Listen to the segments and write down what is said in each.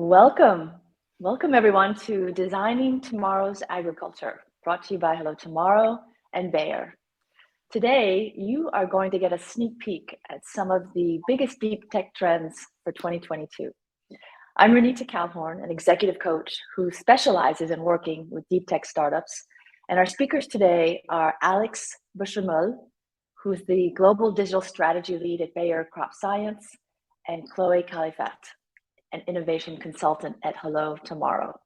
Welcome. Welcome everyone to Designing Tomorrow's Agriculture, brought to you by Hello Tomorrow and Bayer. Today, you are going to get a sneak peek at some of the biggest deep tech trends for 2022. I'm Renita Calhorn, an executive coach who specializes in working with deep tech startups. And our speakers today are Alex Buschermöhle, who's the Global Digital Strategy Lead at Bayer Crop Science, and Chloé Khalifat, an innovation consultant at Hello Tomorrow.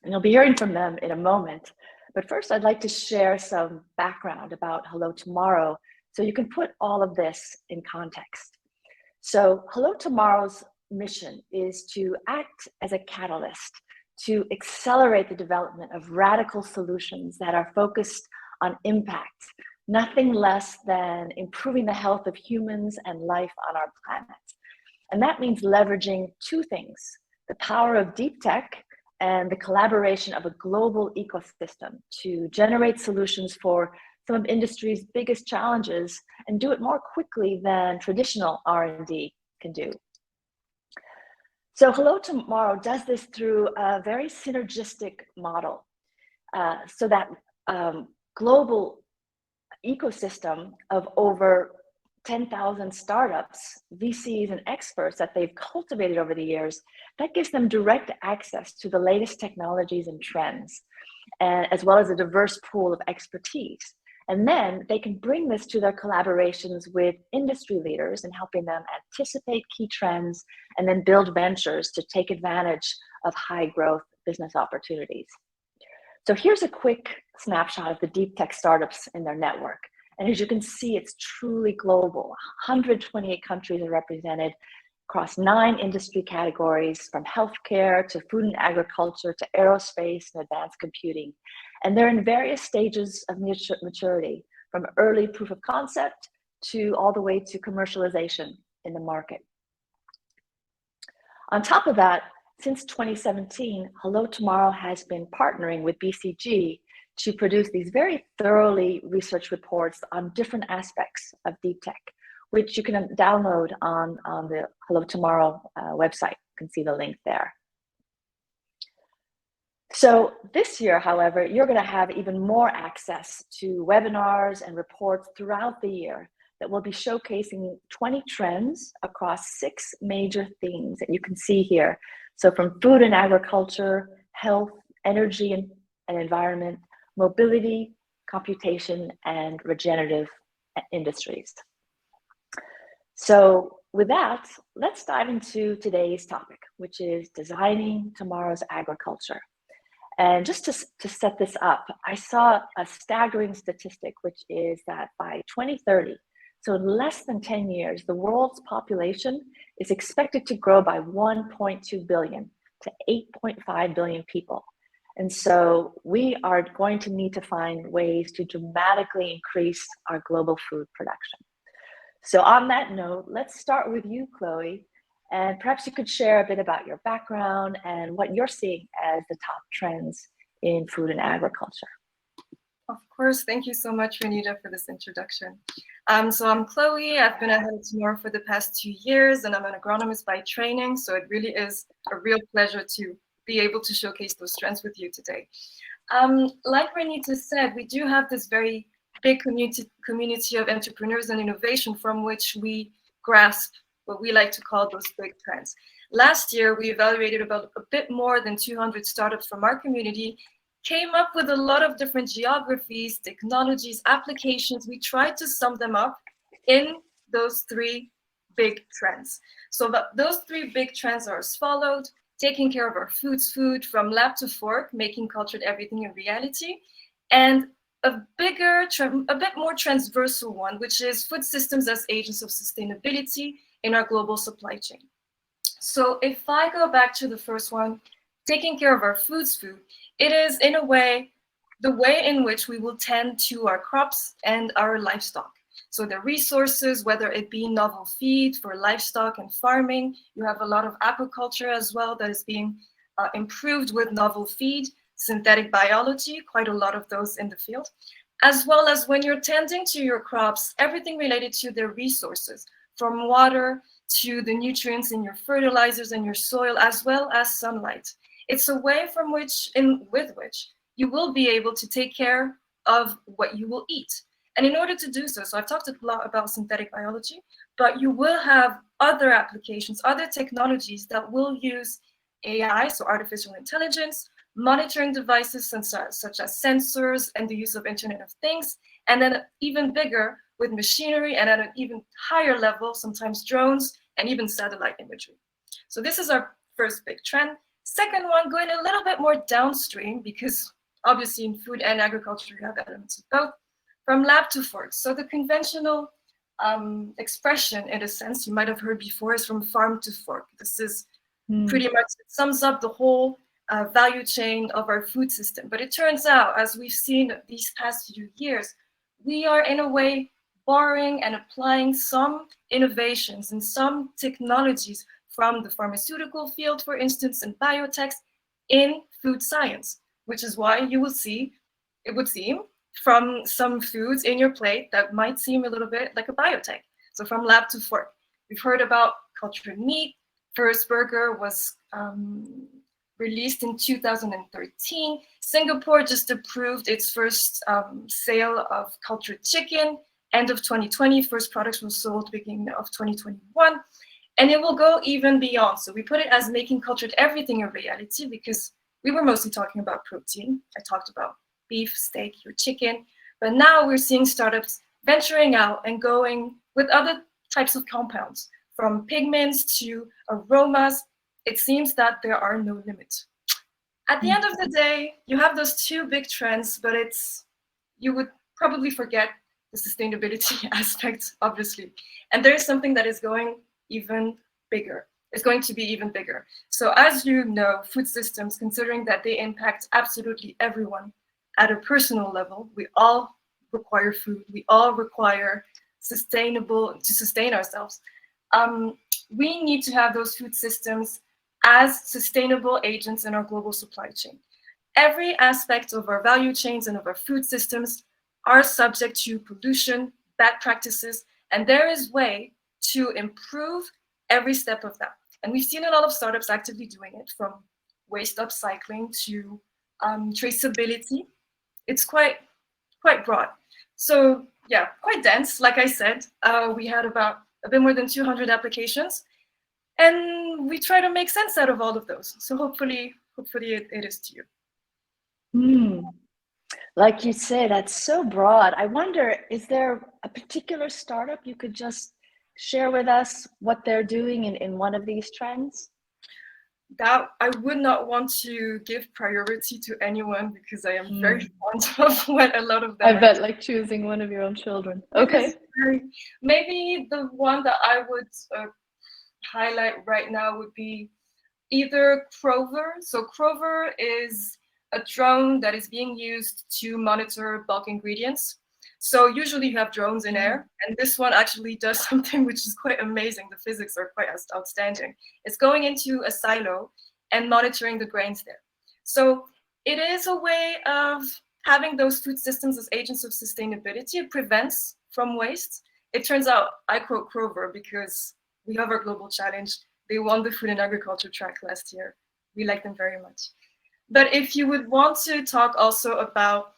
And you'll be hearing from them in a moment. But first, I'd like to share some background about Hello Tomorrow so you can put all of this in context. So Hello Tomorrow's mission is to act as a catalyst to accelerate the development of radical solutions that are focused on impact, nothing less than improving the health of humans and life on our planet. And that means leveraging two things: the power of deep tech and the collaboration of a global ecosystem to generate solutions for some of industry's biggest challenges and do it more quickly than traditional R&D can do. So Hello Tomorrow does this through a very synergistic model. So that global ecosystem of over 10,000 startups, VCs, and experts that they've cultivated over the years, that gives them direct access to the latest technologies and trends, as well as a diverse pool of expertise. And then they can bring this to their collaborations with industry leaders and helping them anticipate key trends and then build ventures to take advantage of high growth business opportunities. So here's a quick snapshot of the deep tech startups in their network. And as you can see, it's truly global. 128 countries are represented across 9 industry categories, from healthcare to food and agriculture to aerospace and advanced computing. And they're in various stages of maturity, from early proof of concept to all the way to commercialization in the market. On top of that, since 2017, Hello Tomorrow has been partnering with BCG to produce these very thoroughly researched reports on different aspects of deep tech, which you can download on the Hello Tomorrow website. You can see the link there. So this year, however, you're going to have even more access to webinars and reports throughout the year that will be showcasing 20 trends across 6 major themes that you can see here. So from food and agriculture, health, energy and environment, mobility, computation, and regenerative industries. So with that, let's dive into today's topic, which is designing tomorrow's agriculture. And just to set this up, I saw a staggering statistic, which is that by 2030, so in less than 10 years, the world's population is expected to grow by 1.2 billion to 8.5 billion people. And so we are going to need to find ways to dramatically increase our global food production. So on that note, let's start with you, Chloé, and perhaps you could share a bit about your background and what you're seeing as the top trends in food and agriculture. Of course, thank you so much, Renita, for this introduction. So I'm Chloé. I've been at Hello Tomorrow for the past 2 years, and I'm an agronomist by training. So it really is a real pleasure to be able to showcase those trends with you today. Like Renita said, we do have this very big community of entrepreneurs and innovation from which we grasp what we like to call those big trends. Last year, we evaluated about a bit more than 200 startups from our community, came up with a lot of different geographies, technologies, applications. We tried to sum them up in those 3 big trends. So those 3 big trends are as followed: taking care of our food from lab to fork, making cultured everything a reality, and a bit more transversal one, which is food systems as agents of sustainability in our global supply chain. So if I go back to the first one, taking care of our food, it is in a way the way in which we will tend to our crops and our livestock. So the resources, whether it be novel feed for livestock and farming, you have a lot of aquaculture as well that is being improved with novel feed, synthetic biology, quite a lot of those in the field, as well as when you're tending to your crops, everything related to their resources, from water to the nutrients in your fertilizers and your soil, as well as sunlight. It's a way with which you will be able to take care of what you will eat. And in order to do so, I've talked a lot about synthetic biology, but you will have other applications, other technologies that will use AI, so artificial intelligence, monitoring devices such as sensors and the use of Internet of Things, and then even bigger with machinery, and at an even higher level, sometimes drones and even satellite imagery. So this is our first big trend. Second one, going a little bit more downstream, because obviously in food and agriculture, you have elements of both, from lab to fork. So the conventional expression, in a sense, you might have heard before, is from farm to fork. This is pretty much, it sums up the whole value chain of our food system. But it turns out, as we've seen these past few years, we are in a way borrowing and applying some innovations and some technologies from the pharmaceutical field, for instance, and biotech in food science, which is why you will see, it would seem, from some foods in your plate that might seem a little bit like a biotech. So from lab to fork. We've heard about cultured meat. First burger was released in 2013. Singapore just approved its first sale of cultured chicken. End of 2020, first products were sold beginning of 2021. And it will go even beyond. So we put it as making cultured everything a reality, because we were mostly talking about protein. I talked about beef, steak, your chicken. But now we're seeing startups venturing out and going with other types of compounds, from pigments to aromas. It seems that there are no limits. At the end of the day, you have those two big trends, but you would probably forget the sustainability aspect, obviously. And there is something that is going even bigger. It's going to be even bigger. So as you know, food systems, considering that they impact absolutely everyone at a personal level, we all require food. We all require to sustain ourselves. We need to have those food systems as sustainable agents in our global supply chain. Every aspect of our value chains and of our food systems are subject to pollution, bad practices, and there is way to improve every step of that. And we've seen a lot of startups actively doing it, from waste upcycling to traceability. It's quite broad. So yeah, quite dense. Like I said, we had about a bit more than 200 applications, and we try to make sense out of all of those. So hopefully it is to you. Like you say, that's so broad. I wonder, is there a particular startup you could just share with us what they're doing in one of these trends? That I would not want to give priority to anyone, because I am very fond of what a lot of them I bet, like choosing one of your own children. Okay. Maybe the one that I would highlight right now would be either Crover. So Crover is a drone that is being used to monitor bulk ingredients. So usually you have drones in air, and this one actually does something which is quite amazing. The physics are quite outstanding. It's going into a silo and monitoring the grains there. So it is a way of having those food systems as agents of sustainability. It prevents from waste. It turns out, I quote Crover because we have our global challenge. They won the Food and Agriculture track last year. We like them very much. But if you would want to talk also about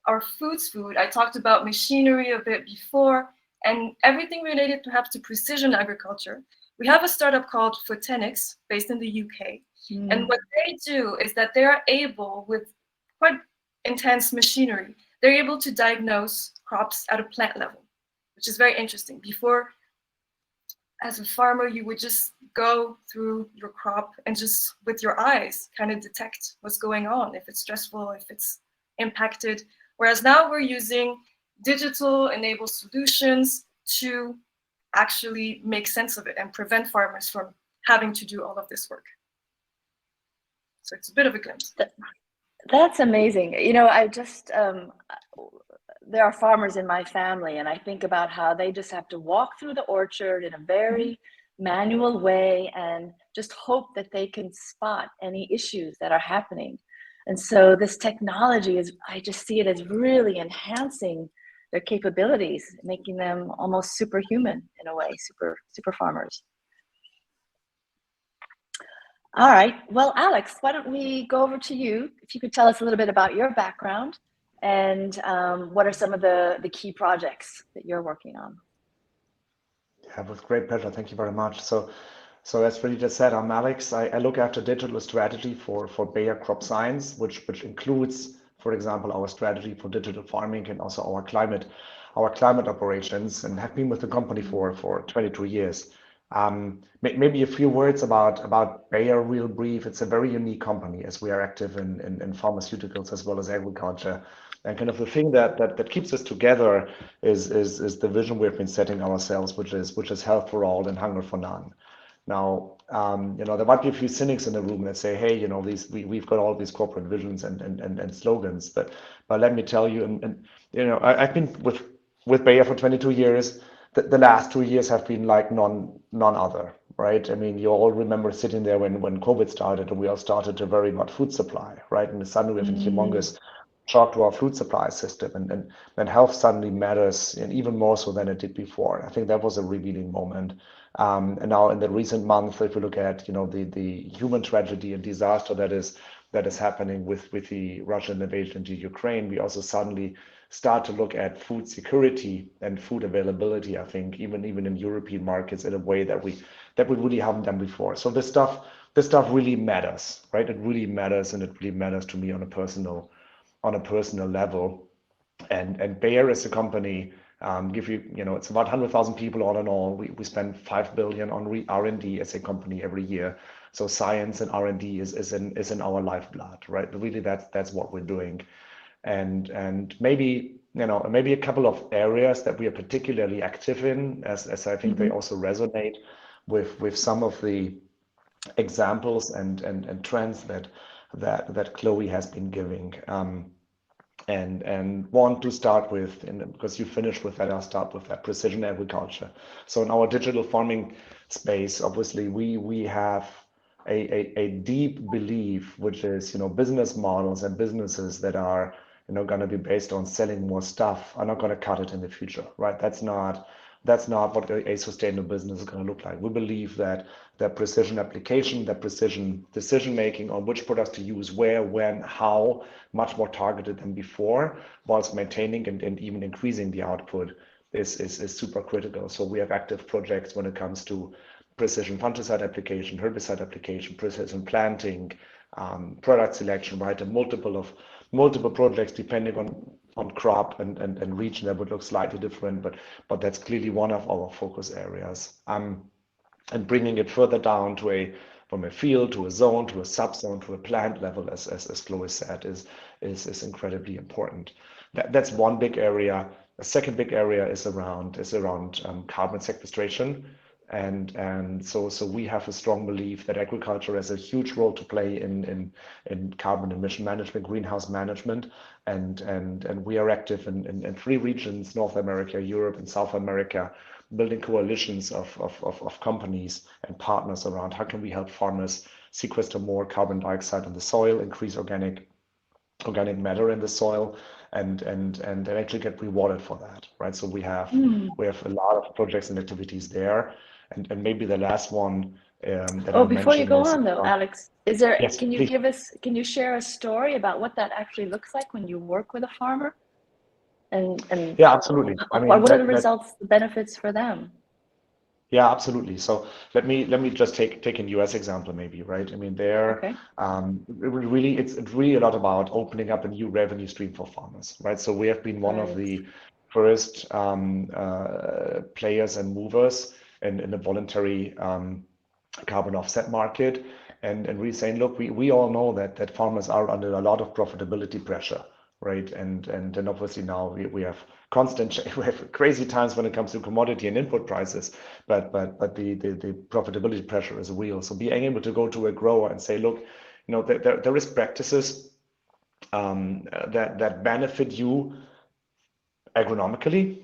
our food, I talked about machinery a bit before, and everything related perhaps to precision agriculture. We have a startup called Photenics based in the UK. And what they do is that they are able, with quite intense machinery, they're able to diagnose crops at a plant level, which is very interesting. Before, as a farmer, you would just go through your crop and just with your eyes kind of detect what's going on, if it's stressful, if it's impacted. Whereas now we're using digital enabled solutions to actually make sense of it and prevent farmers from having to do all of this work. So it's a bit of a glimpse. That's amazing. You know, I just, there are farmers in my family, and I think about how they just have to walk through the orchard in a very manual way and just hope that they can spot any issues that are happening. And so this technology is, I just see it as really enhancing their capabilities, making them almost superhuman in a way, super farmers. All right. Well, Alex, why don't we go over to you? If you could tell us a little bit about your background and what are some of the key projects that you're working on? Yeah, with great pleasure. Thank you very much. So as Renee just said, I'm Alex. I look after digital strategy for Bayer Crop Science, which includes, for example, our strategy for digital farming and also our climate operations, and have been with the company for 22 years. Maybe a few words about Bayer, real brief. It's a very unique company as we are active in pharmaceuticals as well as agriculture. And kind of the thing that keeps us together is the vision we've been setting ourselves, which is health for all and hunger for none. Now, there might be a few cynics in the room that say, "Hey, we've got all these corporate visions and slogans," but let me tell you, I've been with Bayer for 22 years. The last 2 years have been like none other, right? I mean, you all remember sitting there when COVID started, and we all started to worry about food supply, right? And suddenly we have a humongous shock to our food supply system, and health suddenly matters, and even more so than it did before. I think that was a revealing moment. And now in the recent months, if you look at the human tragedy and disaster that is happening with the Russian invasion into Ukraine, we also suddenly start to look at food security and food availability. I think even in European markets in a way that we really haven't done before. So this stuff really matters, right? It really matters, and it really matters to me on a personal level. And Bayer as a company, it's about 100,000 people all in all. We spend 5 billion on R&D as a company every year. So science and R&D is in our lifeblood, right? But really, that's what we're doing. And maybe a couple of areas that we are particularly active in, as I think they also resonate with some of the examples and trends that Chloé has been giving. And want to start with, and because you finished with that, I'll start with that precision agriculture. So in our digital farming space, obviously we have a deep belief, which is business models and businesses that are going to be based on selling more stuff are not going to cut it in the future, right? That's not what a sustainable business is going to look like. We believe that precision application, that precision decision making on which products to use, where, when, how, much more targeted than before, whilst maintaining and even increasing the output is super critical. So we have active projects when it comes to precision fungicide application, herbicide application, precision planting, product selection, right? And multiple projects depending on crop and region that would look slightly different, but that's clearly one of our focus areas. And bringing it further down from a field to a zone to a subzone to a plant level, as Chloé said, is incredibly important. That's one big area. A second big area is around carbon sequestration. And so we have a strong belief that agriculture has a huge role to play in carbon emission management, greenhouse management, and we are active in 3 regions: North America, Europe, and South America, building coalitions of companies and partners around how can we help farmers sequester more carbon dioxide in the soil, increase organic matter in the soil, and actually get rewarded for that, right? So we have a lot of projects and activities there. And maybe the last one that I'll Before you mention go is on though, Alex, yes, please. can you share a story about what that actually looks like when you work with a farmer? And Yeah, absolutely. I mean, what are the results, the benefits for them? yeah, absolutely. So let me just take an US example maybe, right? I mean, Okay. it's really a lot about opening up a new revenue stream for farmers, right? So we have been one of Right. the first players and movers in the voluntary carbon offset market, and really saying, look, we all know that farmers are under a lot of profitability pressure, right? And then obviously now we have we have crazy times when it comes to commodity and input prices, but the profitability pressure is real. So being able to go to a grower and say, look, there is practices that benefit you agronomically,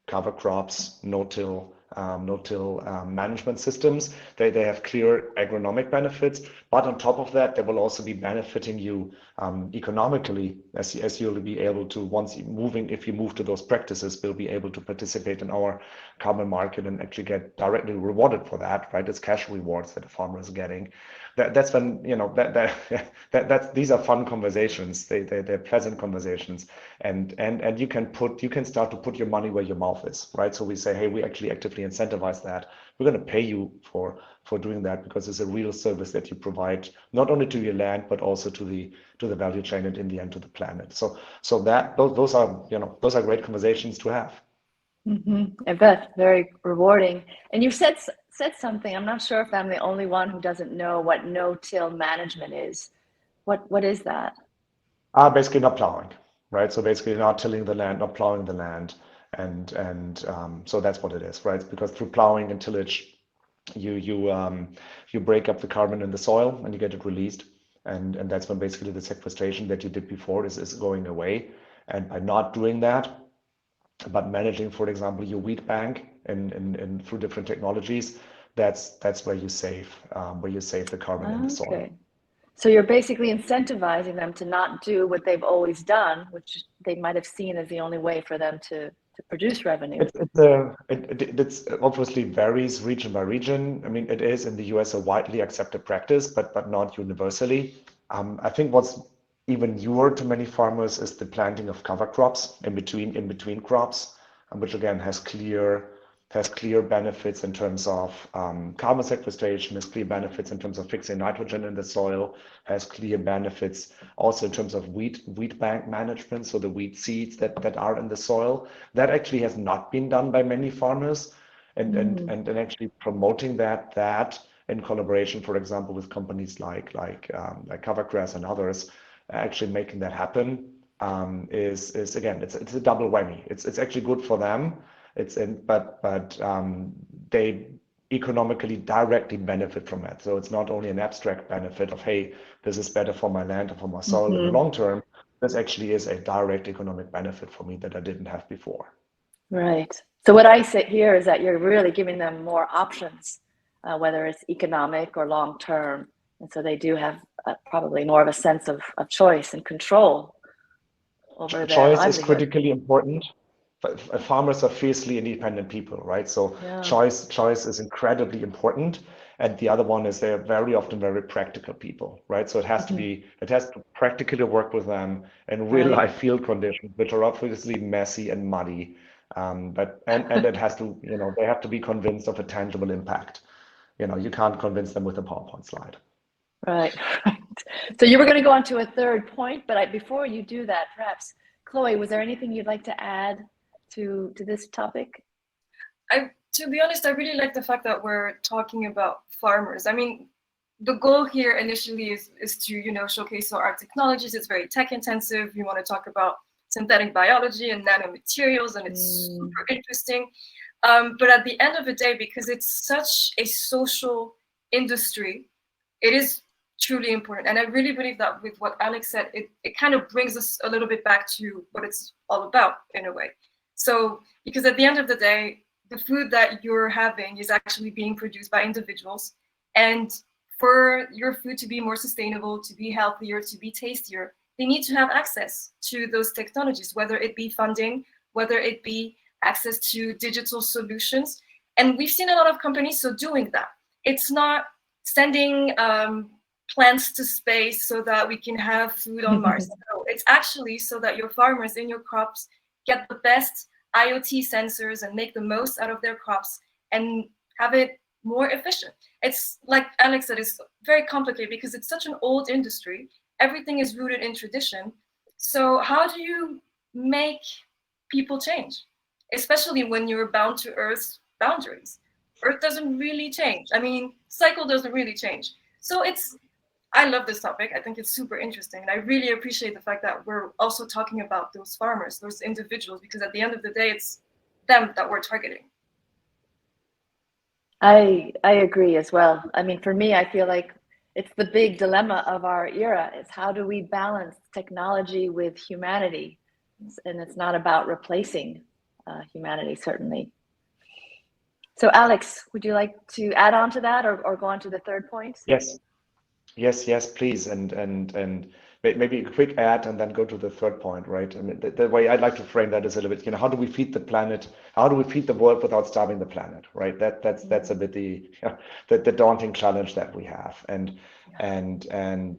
cover crops, no-till, no-till management systems. They have clear agronomic benefits, but on top of that, they will also be benefiting you economically, as you'll be able to, if you move to those practices, we'll be able to participate in our carbon market and actually get directly rewarded for that, right? It's cash rewards that the farmer is getting. That's when, these are fun conversations. They're pleasant conversations, and you can start to put your money where your mouth is, right? So we say, hey, we actually actively incentivize that. We're going to pay you for doing that because it's a real service that you provide not only to your land but also to the value chain and in the end to the planet. So those are great conversations to have. I bet, very rewarding. And you said something. I'm not sure if I'm the only one who doesn't know what no-till management is. What is that? Basically not plowing, right? So basically not tilling the land, not plowing the land, and so that's what it is, right? Because through plowing and tillage, you break up the carbon in the soil and you get it released, and that's when basically the sequestration that you did before is going away. And by not doing that, but managing, for example, your wheat bank and through different technologies, that's where you save the carbon in the soil. Okay. So you're basically incentivizing them to not do what they've always done, which they might have seen as the only way for them to produce revenue. It's obviously varies region by region. I mean, it is in the US a widely accepted practice, but not universally. I think what's even newer to many farmers is the planting of cover crops in between crops, which again has clear benefits in terms of carbon sequestration, has clear benefits in terms of fixing nitrogen in the soil, has clear benefits also in terms of wheat bank management, so the wheat seeds that are in the soil. That actually has not been done by many farmers, and actually promoting that in collaboration, for example, with companies like Covergrass and others, actually making that happen is again, it's a double whammy. It's actually good for them. But they economically directly benefit from it. So it's not only an abstract benefit of, hey, this is better for my land or for my soil in the long term. This actually is a direct economic benefit for me that I didn't have before. Right. So what I say here is that you're really giving them more options, whether it's economic or long term. And so they do have probably more of a sense of choice and control over their livelihood. Choice is critically important. But farmers are fiercely independent people, right? So choice is incredibly important. And the other one is they're very often very practical people, right? So it has to practically work with them in real life field conditions, which are obviously messy and muddy. But it has to, they have to be convinced of a tangible impact. You can't convince them with a PowerPoint slide. Right. So you were going to go on to a third point, but before you do that, perhaps, Chloe, was there anything you'd like to add to this topic? To be honest, I really like the fact that we're talking about farmers. I mean, the goal here initially is to showcase our technologies. It's very tech intensive. We want to talk about synthetic biology and nanomaterials, and it's super interesting. But at the end of the day, because it's such a social industry, it is truly important. And I really believe that with what Alex said, it kind of brings us a little bit back to what it's all about in a way. So, because at the end of the day, the food that you're having is actually being produced by individuals. And for your food to be more sustainable, to be healthier, to be tastier, they need to have access to those technologies, whether it be funding, whether it be access to digital solutions. And we've seen a lot of companies doing that. It's not sending plants to space so that we can have food on Mars. No, it's actually so that your farmers in your crops get the best IoT sensors and make the most out of their crops and have it more efficient. It's like Alex said, it's very complicated because it's such an old industry. Everything is rooted in tradition. So how do you make people change? Especially when you're bound to Earth's boundaries. Earth doesn't really change. I mean, cycle doesn't really change. So I love this topic. I think it's super interesting. And I really appreciate the fact that we're also talking about those farmers, those individuals, because at the end of the day, it's them that we're targeting. I agree as well. I mean, for me, I feel like it's the big dilemma of our era is how do we balance technology with humanity? And it's not about replacing humanity, certainly. So Alex, would you like to add on to that or go on to the third point? Yes, please. And maybe a quick add and then go to the third point, right? I mean, the way I'd like to frame that is a little bit, how do we feed the planet? How do we feed the world without starving the planet, right? That's a bit the daunting challenge that we have. And Chloé,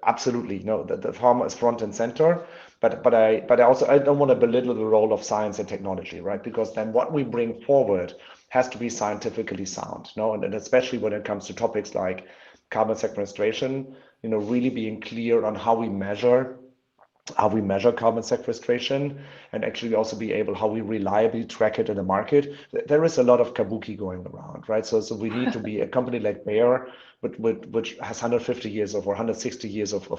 absolutely, no, the farmer is front and center. But I don't want to belittle the role of science and technology, right? Because then what we bring forward has to be scientifically sound, no? And especially when it comes to topics like carbon sequestration, really being clear on how we measure carbon sequestration, and actually also be able how we reliably track it in the market. There is a lot of kabuki going around, right? So we need to be a company like Bayer, which has 150 years or 160 years of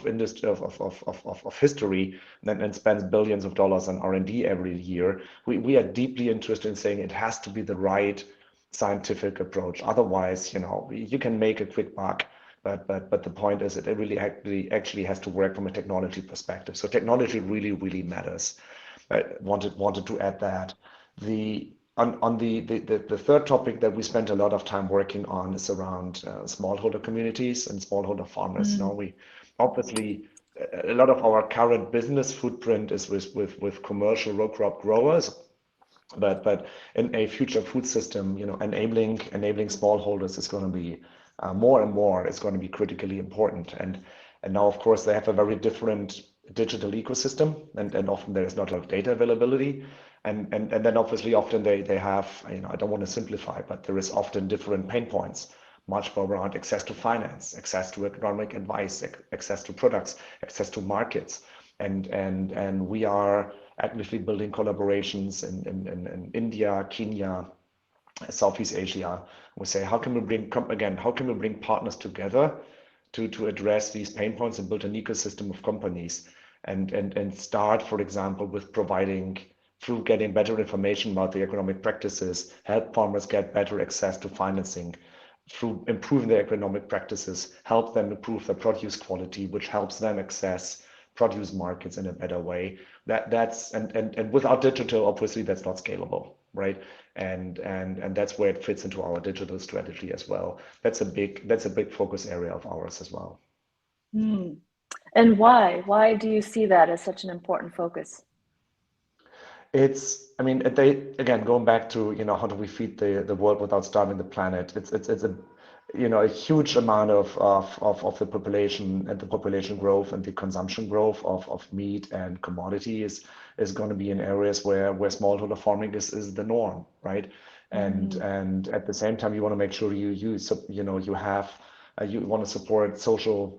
industry of history, and spends billions of dollars on R&D every year. We are deeply interested in saying it has to be the right scientific approach. Otherwise, you can make a quick buck. But the point is that it really actually has to work from a technology perspective. So technology really, really matters. I wanted to add that. On the third topic that we spent a lot of time working on is around smallholder communities and smallholder farmers. Now we obviously a lot of our current business footprint is with commercial row crop growers. But in a future food system, enabling smallholders is going to be more and more is going to be critically important. And now, of course, they have a very different digital ecosystem, and often there is not a lot of data availability. And then obviously often they have, I don't want to simplify, but there is often different pain points, much more around access to finance, access to economic advice, access to products, access to markets. And we are actively building collaborations in India, Kenya, Southeast Asia. We say, how can we bring partners together to address these pain points and build an ecosystem of companies and start, for example, with providing through getting better information about the economic practices, help farmers get better access to financing, through improving their economic practices, help them improve their produce quality, which helps them access produce markets in a better way. And without digital, obviously that's not scalable, right? And that's where it fits into our digital strategy as well. That's a big focus area of ours as well. And why? Why do you see that as such an important focus? Again, going back to, how do we feed the world without starving the planet? It's a huge amount of the population and the population growth and the consumption growth of meat and commodities is going to be in areas where smallholder farming is the norm, right? And at the same time, you want to make sure you want to support social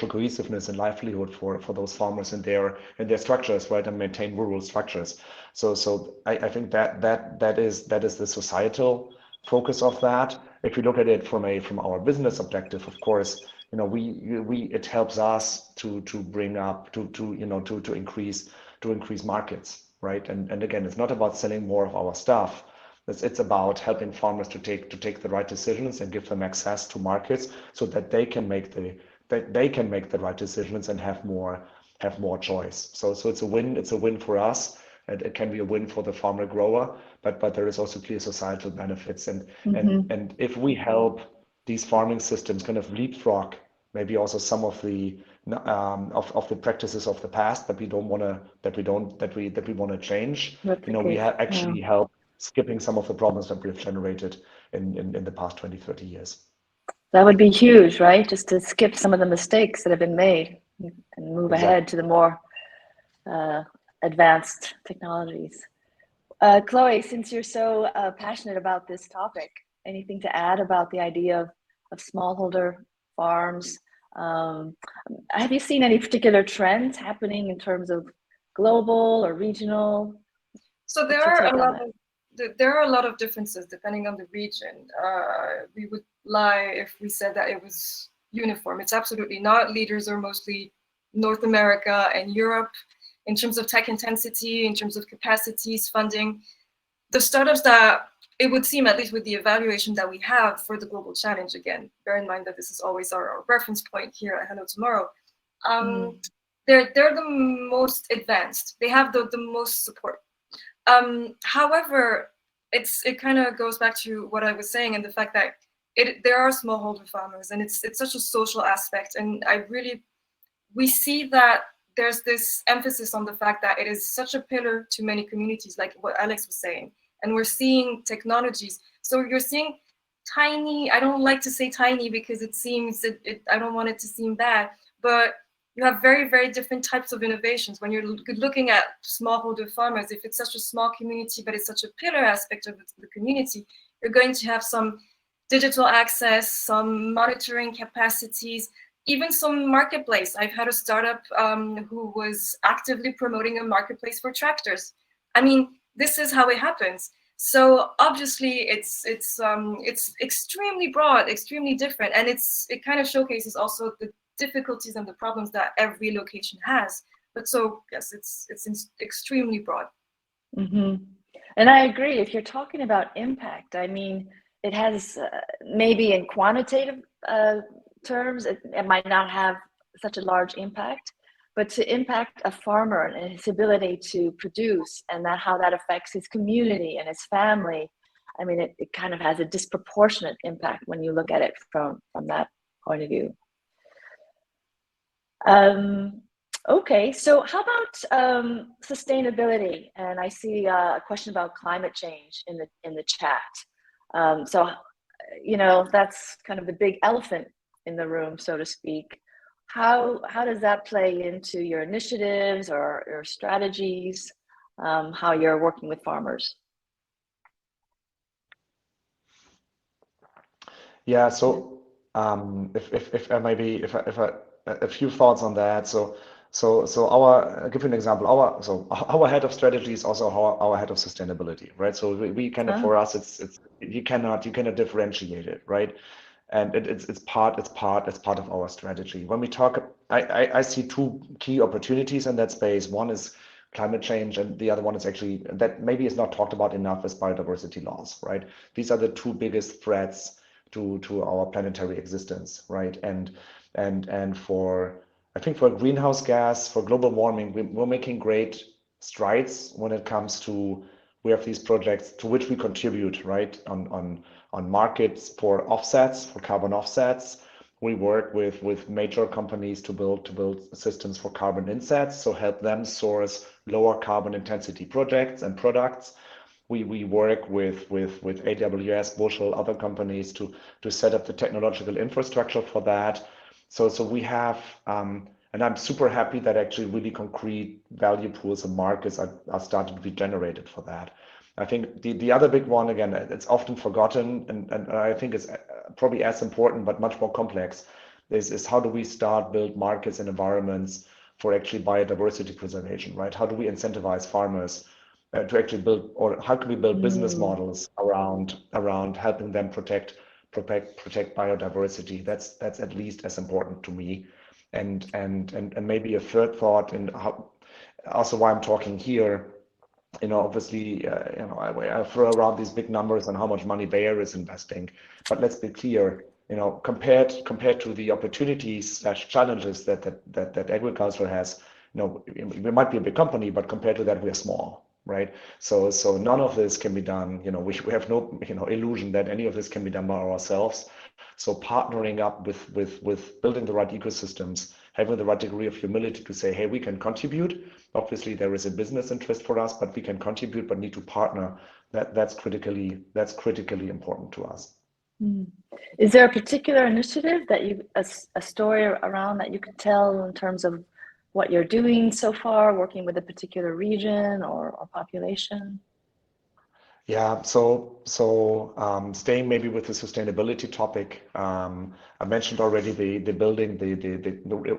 cohesiveness and livelihood for those farmers and their structures, right, and maintain rural structures. So I think that is the societal focus of that. If you look at it from our business objective, of course, it helps us to bring up to increase markets, right? And again, it's not about selling more of our stuff. It's about helping farmers to take the right decisions and give them access to markets so that they can make the right decisions and have more choice. So it's a win for us. And it can be a win for the farmer grower, but there is also clear societal benefits. And if we help these farming systems kind of leapfrog maybe also some of the practices of the past that we want to change, we actually help skipping some of the problems that we have generated in the past 20, 30 years. That would be huge, right? Just to skip some of the mistakes that have been made and move ahead to the more advanced technologies. Chloé, since you're so passionate about this topic, anything to add about the idea of smallholder farms? Have you seen any particular trends happening in terms of global or regional? So there are a lot of differences depending on the region. We would lie if we said that it was uniform. It's absolutely not. Leaders are mostly North America and Europe in terms of tech intensity, in terms of capacities, funding. The startups that it would seem, at least with the evaluation that we have for the global challenge, again, bear in mind that this is always our reference point here at Hello Tomorrow. They're the most advanced. They have the most support. However, it kind of goes back to what I was saying, and the fact that there are smallholder farmers, and it's such a social aspect, and we see that there's this emphasis on the fact that it is such a pillar to many communities, like what Alex was saying, and we're seeing technologies. So you're seeing tiny, I don't like to say tiny because it seems, I don't want it to seem bad, but you have very, very different types of innovations. When you're looking at smallholder farmers, if it's such a small community, but it's such a pillar aspect of the community, you're going to have some digital access, some monitoring capacities, even some marketplace. I've had a startup who was actively promoting a marketplace for tractors. I mean, this is how it happens. So obviously, it's extremely broad, extremely different, and it kind of showcases also the difficulties and the problems that every location has. But so yes, it's extremely broad. Mm-hmm. And I agree. If you're talking about impact, I mean, it has maybe in quantitative terms, it might not have such a large impact, but to impact a farmer and his ability to produce, and that how that affects his community and his family, I mean, it kind of has a disproportionate impact when you look at it from that point of view. Okay, so how about sustainability? And I see a question about climate change in the chat. So, you know, that's kind of the big elephant in the room, so to speak. How does that play into your initiatives or your strategies? How you're working with farmers? Yeah. So if I maybe if I a few thoughts on that. So I'll give you an example. Our head of strategy is also our head of sustainability, right? So we kind of, for us, it's you cannot differentiate it, right? And it's part of our strategy. When we talk, I see two key opportunities in that space. One is climate change, and the other one is actually that maybe is not talked about enough as biodiversity loss, right? These are the two biggest threats to our planetary existence, right? And for, I think, for greenhouse gas, for global warming, we're making great strides when it comes to, we have these projects to which we contribute, right? On markets for offsets, for carbon offsets. We work with major companies to build systems for carbon insets, so help them source lower carbon intensity projects and products. We work with AWS, Bushel, other companies to set up the technological infrastructure for that. So we have, and I'm super happy that actually really concrete value pools and markets are starting to be generated for that. I think the other big one, again, it's often forgotten, and I think it's probably as important but much more complex, is how do we start build markets and environments for actually biodiversity preservation, right? How do we incentivize farmers to actually build, or how can we build business models around helping them protect biodiversity? That's at least as important to me. And maybe a third thought, and how, also why I'm talking here, you know, obviously, you know, I throw around these big numbers on how much money Bayer is investing, but let's be clear, you know, compared to the opportunities / challenges that agriculture has, you know, we might be a big company, but compared to that, we are small, right? So none of this can be done. You know, we have no, you know, illusion that any of this can be done by ourselves. So partnering up with building the right ecosystems, having the right degree of humility to say, hey, we can contribute. Obviously, there is a business interest for us, but we can contribute, but need to partner. That's critically important to us. Is there a particular initiative that a story around that you could tell in terms of what you're doing so far, working with a particular region or population? Yeah, so staying maybe with the sustainability topic, I mentioned already the building the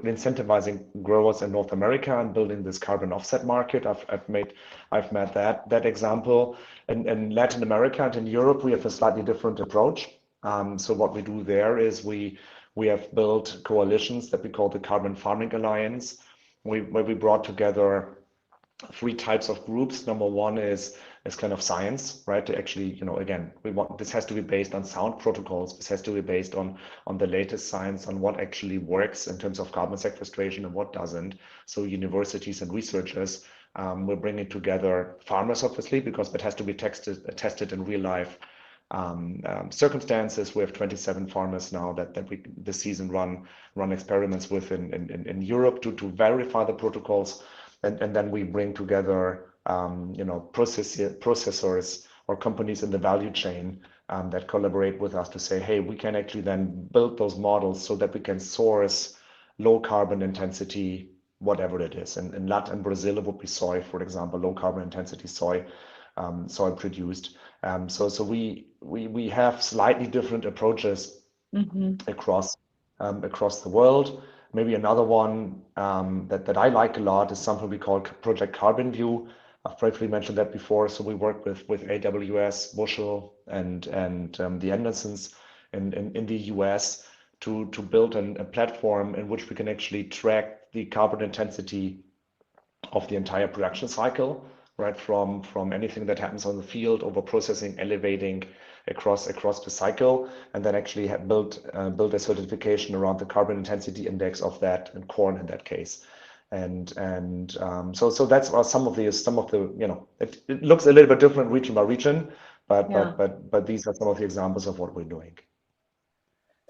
incentivizing growers in North America and building this carbon offset market. I've made that example. In Latin America and in Europe, we have a slightly different approach. So what we do there is we have built coalitions that we call the Carbon Farming Alliance, where we brought together three types of groups. Number one is kind of science, right? To actually, you know, again, this has to be based on sound protocols. This has to be based on the latest science, on what actually works in terms of carbon sequestration and what doesn't. So universities and researchers We're bringing together farmers, obviously, because that has to be tested in real life circumstances. We have 27 farmers now that we this season run experiments with in Europe to verify the protocols, and then we bring together processors or companies in the value chain that collaborate with us to say, hey, we can actually then build those models so that we can source low carbon intensity, whatever it is. In Latin Brazil, it would be soy, for example, low carbon intensity soy produced. So we have slightly different approaches across the world. Maybe another one that I like a lot is something we call Project Carbon View. I've briefly mentioned that before. So we work with AWS, Bushel, and the Andersons in the US to build a platform in which we can actually track the carbon intensity of the entire production cycle, right? From anything that happens on the field, over processing, elevating across the cycle, and then actually build a certification around the carbon intensity index of that, and corn in that case. So that's some of the it looks a little bit different region by region, but these are some of the examples of what we're doing.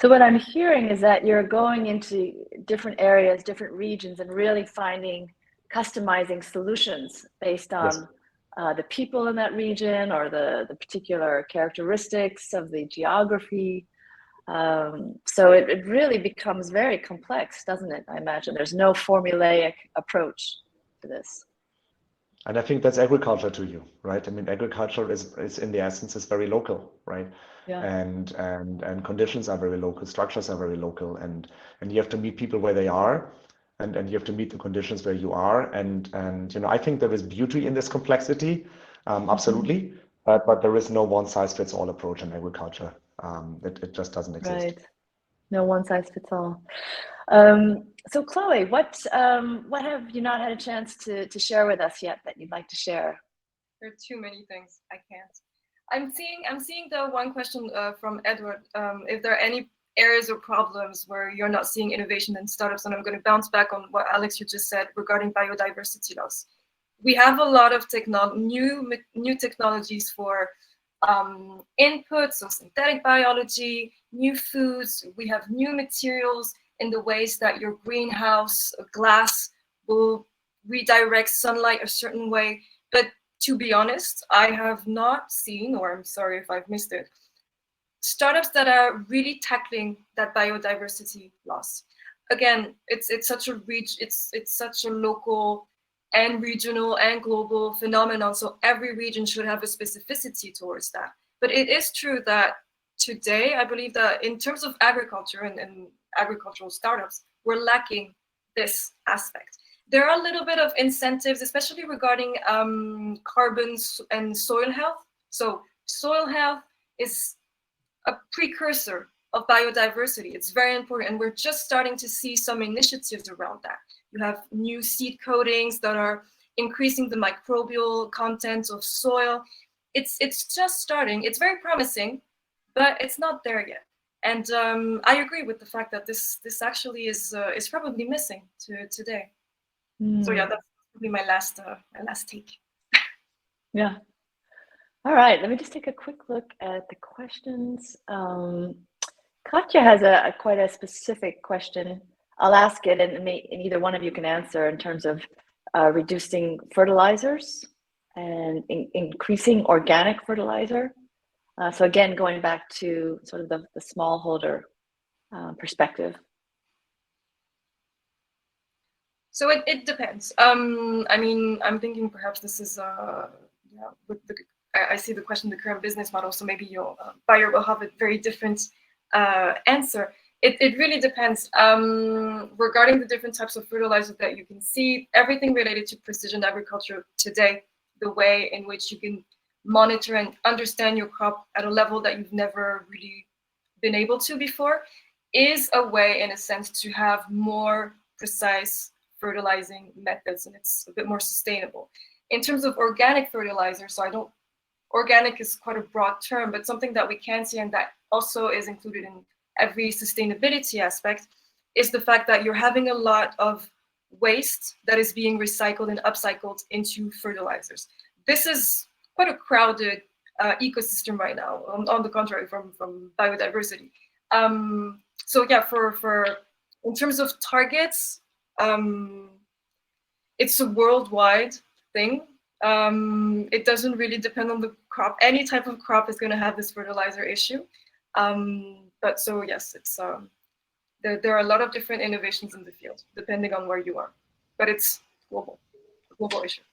So what I'm hearing is that you're going into different areas, different regions, and really customizing solutions based on the people in that region or the particular characteristics of the geography. So it really becomes very complex, doesn't it? I imagine there's no formulaic approach to this. And I think that's agriculture to you, right? I mean, agriculture is in the essence is very local, right? Yeah. And conditions are very local, structures are very local, and you have to meet people where they are, and you have to meet the conditions where you are, and I think there is beauty in this complexity, absolutely, but there is no one size fits all approach in agriculture. It just doesn't exist. Right. No one size fits all. So Chloé, what have you not had a chance to share with us yet that you'd like to share? There are too many things I can't. I'm seeing the one question from Edward. If there are any areas or problems where you're not seeing innovation in startups, and I'm going to bounce back on what Alex you just said regarding biodiversity loss. We have a lot of new technologies for inputs, so synthetic biology, new foods. We have new materials in the ways that your greenhouse glass will redirect sunlight a certain way. But to be honest, I have not seen, or I'm sorry if I've missed it, startups that are really tackling that biodiversity loss. Again, it's such a local and regional and global phenomenon. So every region should have a specificity towards that. But it is true that today, I believe that in terms of agriculture and agricultural startups, we're lacking this aspect. There are a little bit of incentives, especially regarding carbon and soil health. So soil health is a precursor of biodiversity. It's very important, and we're just starting to see some initiatives around that. You have new seed coatings that are increasing the microbial content of soil. It's just starting. It's very promising, but it's not there yet. And I agree with the fact that this actually is probably missing today. So yeah, that's probably my last take. Yeah. All right. Let me just take a quick look at the questions. Katja has quite a specific question. I'll ask it, and either one of you can answer in terms of reducing fertilizers and increasing organic fertilizer. So again, going back to sort of the smallholder perspective. So it depends. I mean, I'm thinking perhaps this is I see the question, the current business model. So maybe your buyer will have a very different answer. It really depends. Regarding the different types of fertilizers that you can see, everything related to precision agriculture today, the way in which you can monitor and understand your crop at a level that you've never really been able to before, is a way, in a sense, to have more precise fertilizing methods, and it's a bit more sustainable. In terms of organic fertilizer, organic is quite a broad term, but something that we can see and that also is included in every sustainability aspect is the fact that you're having a lot of waste that is being recycled and upcycled into fertilizers. This is quite a crowded ecosystem right now, on the contrary, from biodiversity. So yeah, for in terms of targets, it's a worldwide thing. It doesn't really depend on the crop. Any type of crop is going to have this fertilizer issue. But so yes, it's there are a lot of different innovations in the field, depending on where you are. But it's global, a global issue.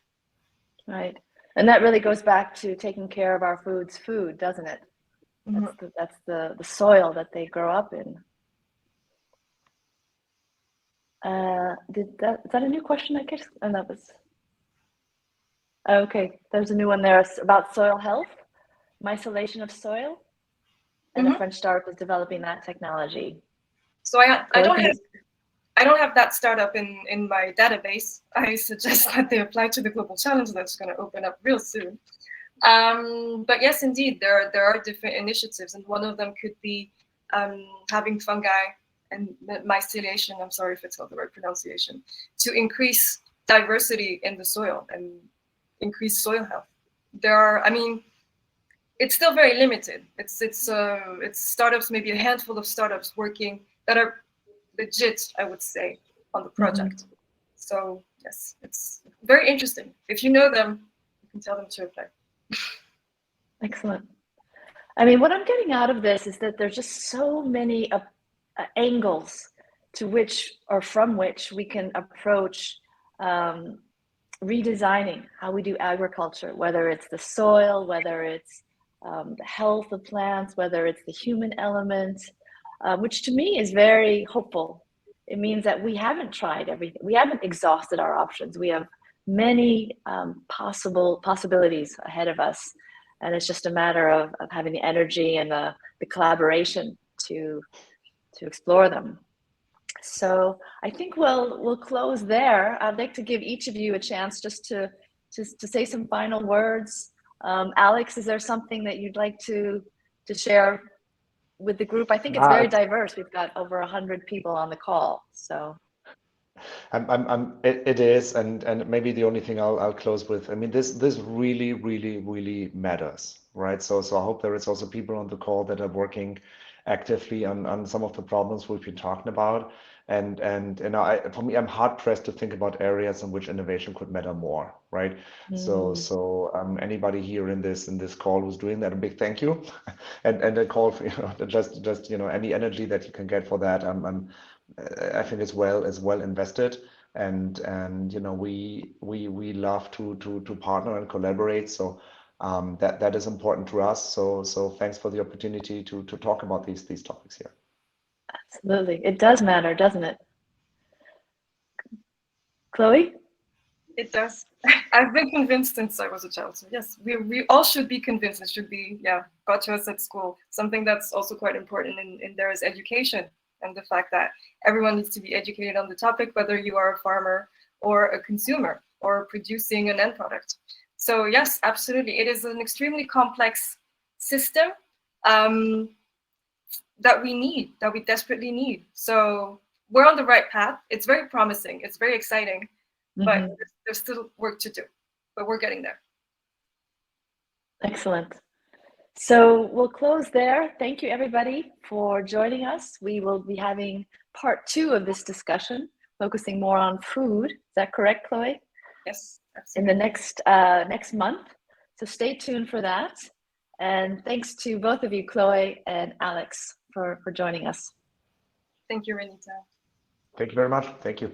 Right. And that really goes back to taking care of our food, doesn't it? Mm-hmm. That's the soil that they grow up in. Is that a new question? I guess, and that was okay. There's a new one there about soil health, mycelation of soil, and a French startup is developing that technology. So I don't have that startup in my database. I suggest that they apply to the global challenge that's going to open up real soon. But yes, indeed, there are different initiatives, and one of them could be having fungi and mycelation, I'm sorry if it's not the right pronunciation, to increase diversity in the soil and increase soil health. I mean, it's still very limited. It's startups, maybe a handful of startups working that are legit, I would say, on the project. Mm-hmm. So yes, it's very interesting. If you know them, you can tell them to apply. Excellent. I mean, what I'm getting out of this is that there's just so many angles to which or from which we can approach redesigning how we do agriculture, whether it's the soil, whether it's the health of plants, whether it's the human element, which to me is very hopeful. It means that we haven't tried everything. We haven't exhausted our options. We have many possibilities ahead of us. And it's just a matter of having the energy and the collaboration to explore them. So I think we'll close there. I'd like to give each of you a chance just to say some final words. Alex, is there something that you'd like to share with the group? I think it's very diverse. We've got over 100 people on the call. So it is, and maybe the only thing I'll close with, I mean, this really, really, really matters, right? So I hope there is also people on the call that are working actively on some of the problems we've been talking about. And for me, I'm hard pressed to think about areas in which innovation could matter more, right? So anybody here in this call who's doing that, a big thank you, and a call for just any energy that you can get for that. I think it's well invested, and we love to partner and collaborate. So that is important to us. So thanks for the opportunity to talk about these topics here. Absolutely, it does matter, doesn't it, Chloe? It does. I've been convinced since I was a child. So yes, we all should be convinced. It should be got to us at school. Something that's also quite important in there is education. And the fact that everyone needs to be educated on the topic, whether you are a farmer or a consumer or producing an end product. So yes, absolutely. It is an extremely complex system that we desperately need. So we're on the right path. It's very promising. It's very exciting, but there's still work to do, but we're getting there. Excellent. So we'll close there. Thank you, everybody, for joining us. We will be having part 2 of this discussion, focusing more on food. Is that correct, Chloe? Yes, absolutely. In the next month. So stay tuned for that. And thanks to both of you, Chloe and Alex, for joining us. Thank you, Renita. Thank you very much. Thank you.